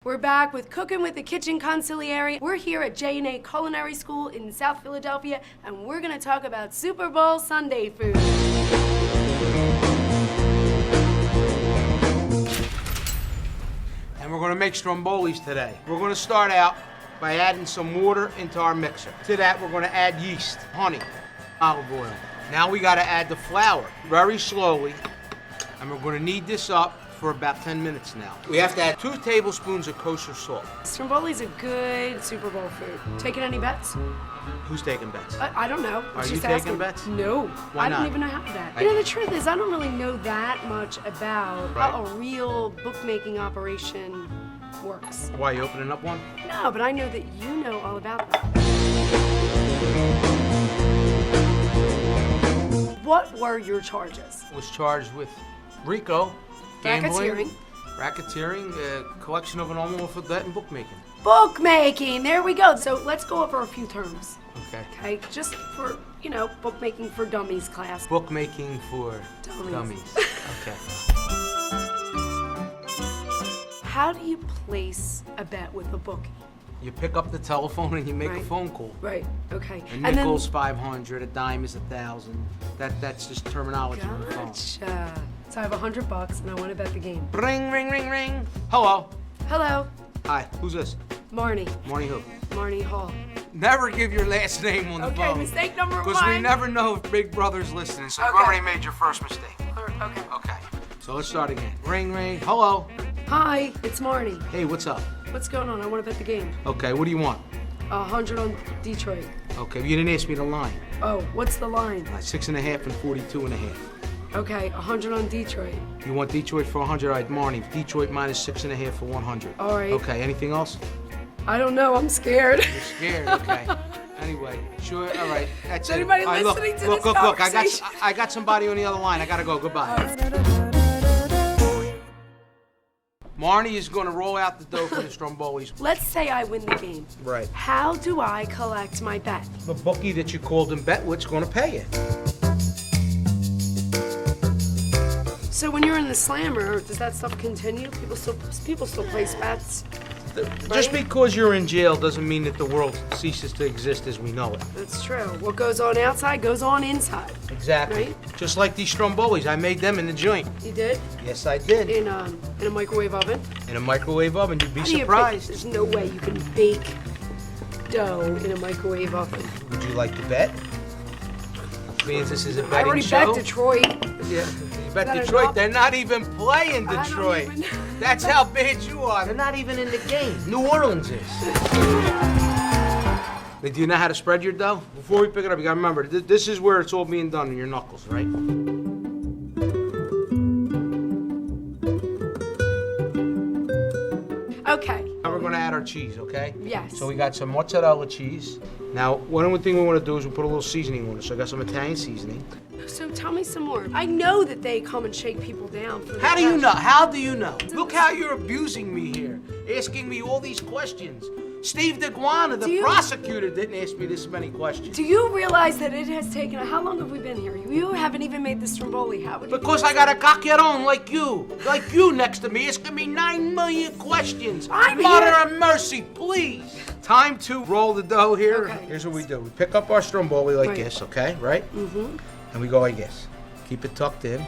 We're back with Cooking with the Kitchen Consigliere. We're here at J&A Culinary School in South Philadelphia, and we're gonna talk about Super Bowl Sunday food. And we're gonna make Strombolis today. We're gonna start out by adding some water into our mixer. To that, we're gonna add yeast, honey, olive oil. Now we gotta add the flour very slowly, and we're gonna knead this up for about 10 minutes now. We have to add 2 tablespoons of kosher salt. Stromboli's a good Super Bowl food. Taking any bets? Who's taking bets? I don't know. Are you Just taking asking. bets? No. Why I not? don't even know how to bet. You know, the truth is, I don't really know that much about how a real bookmaking operation works. Why, you opening up one? No, but I know that you know all about that. What were your charges? Was charged with RICO, gambling, Racketeering. collection of an unlawful debt, and bookmaking. Bookmaking, there we go. So let's go over a few terms. Okay. Okay, just for, you know, bookmaking for dummies class. Bookmaking for dummies. Okay. How do you place a bet with a bookie? You pick up the telephone and you make a Right. phone call. Right, okay. A nickel's 500, a dime is 1,000. That's just terminology on the phone. Gotcha. So I have $100 and I want to bet the game. Ring, ring, ring, ring. Hello. Hello, Hi, who's this? Marnie. Marnie who? Marnie Hall. Never give your last name on the Okay, phone. mistake number one. Because we never know if Big Brother's listening, so you've Okay. already made your first mistake. Okay. Okay, so let's start again. Ring, ring. Hello. Hi, it's Marnie. Hey, what's up? What's going on? I want to bet the game. Okay, what do you want? 100 on Detroit. Okay, you didn't ask me the line. Oh, what's the line? 6.5 and 42.5. Okay, 100 on Detroit. You want Detroit for 100? All right, Marnie. Detroit minus 6.5 for 100. All right. Okay, anything else? I don't know, I'm scared. You're scared, okay. Anyway, sure, all right, that's Is it. anybody All right, listening to look, this conversation? I got somebody on the other line. I gotta go, goodbye. Marnie is gonna roll out the dough for the Strombolis. Let's say I win the game. Right. How do I collect my bet? The bookie that you called and bet with's gonna pay you. So when you're in the slammer, does that stuff continue? People still place bets. Just because you're in jail doesn't mean that the world ceases to exist as we know it. That's true. What goes on outside goes on inside. Exactly. Right. Just like these Strombolis, I made them in the joint. You did? Yes, I did. In a microwave oven? In a microwave oven, you'd be How do you surprised. There's no way you can bake dough in a microwave oven. Would you like to bet? Means this is a I betting already show. bet Detroit. Yeah, you bet that Detroit. enough? They're not even playing I don't Detroit. even- That's how bad you are. They're not even in the game. New Orleans is. Do you know how to spread your dough? Before we pick it up, you gotta remember, this is where it's all being done in your knuckles, right? Okay. Now we're gonna add our cheese, okay? Yes. So we got some mozzarella cheese. Now, one thing we wanna do is we put a little seasoning on it. So I got some Italian seasoning. So tell me some more. I know that they come and shake people down for the How do you cash. know? How do you know? Look how you're abusing me here, asking me all these questions. Steve DeGuana, the prosecutor, didn't ask me this many questions. Do you realize that it has taken, how long have we been here? You haven't even made the Stromboli. How would you Because I got a cacchiaron like you next to me, asking me 9 million questions. I'm Mother here. of mercy, please. Time to roll the dough here. Okay. Here's what we do. We pick up our Stromboli like Right. this, okay? Right? Mm-hmm. And we go like this. Keep it tucked in.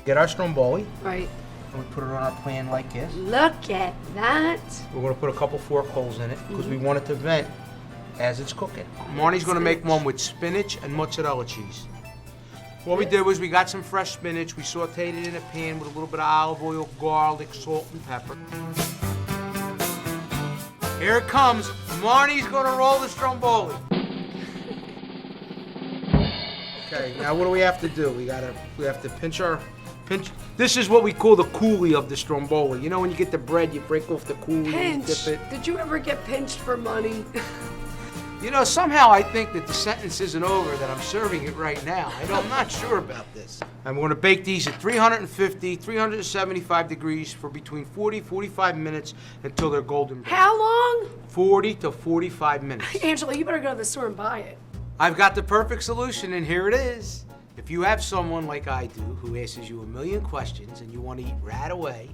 Get our Stromboli, Right. and we put it on our pan like this. Look at that. We're gonna put a couple fork holes in it because we want it to vent as it's cooking. Marnie's gonna make one with spinach and mozzarella cheese. What we did was we got some fresh spinach, we sauteed it in a pan with a little bit of olive oil, garlic, salt, and pepper. Here it comes. Marnie's gonna roll the Stromboli. Okay, now what do we have to do? We have to pinch. This is what we call the coulis of the Stromboli. You know when you get the bread, you break off the coulis and Pinch. dip it. Did you ever get pinched for money? You know, somehow I think that the sentence isn't over, that I'm serving it right now. I'm not sure about this. I'm going to bake these at 350, 375 degrees for between 40, 45 minutes until they're golden brown. How long? 40 to 45 minutes. Angelo, you better go to the store and buy it. I've got the perfect solution, and here it is. If you have someone like I do who asks you a million questions and you want to eat right away,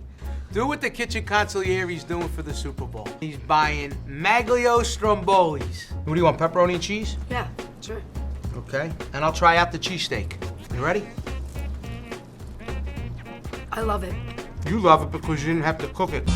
Do what the Kitchen Consigliere is doing for the Super Bowl. He's buying Maglio Strombolis. What do you want, pepperoni and cheese? Yeah, sure. Okay, and I'll try out the cheesesteak. You ready? I love it. You love it because you didn't have to cook it.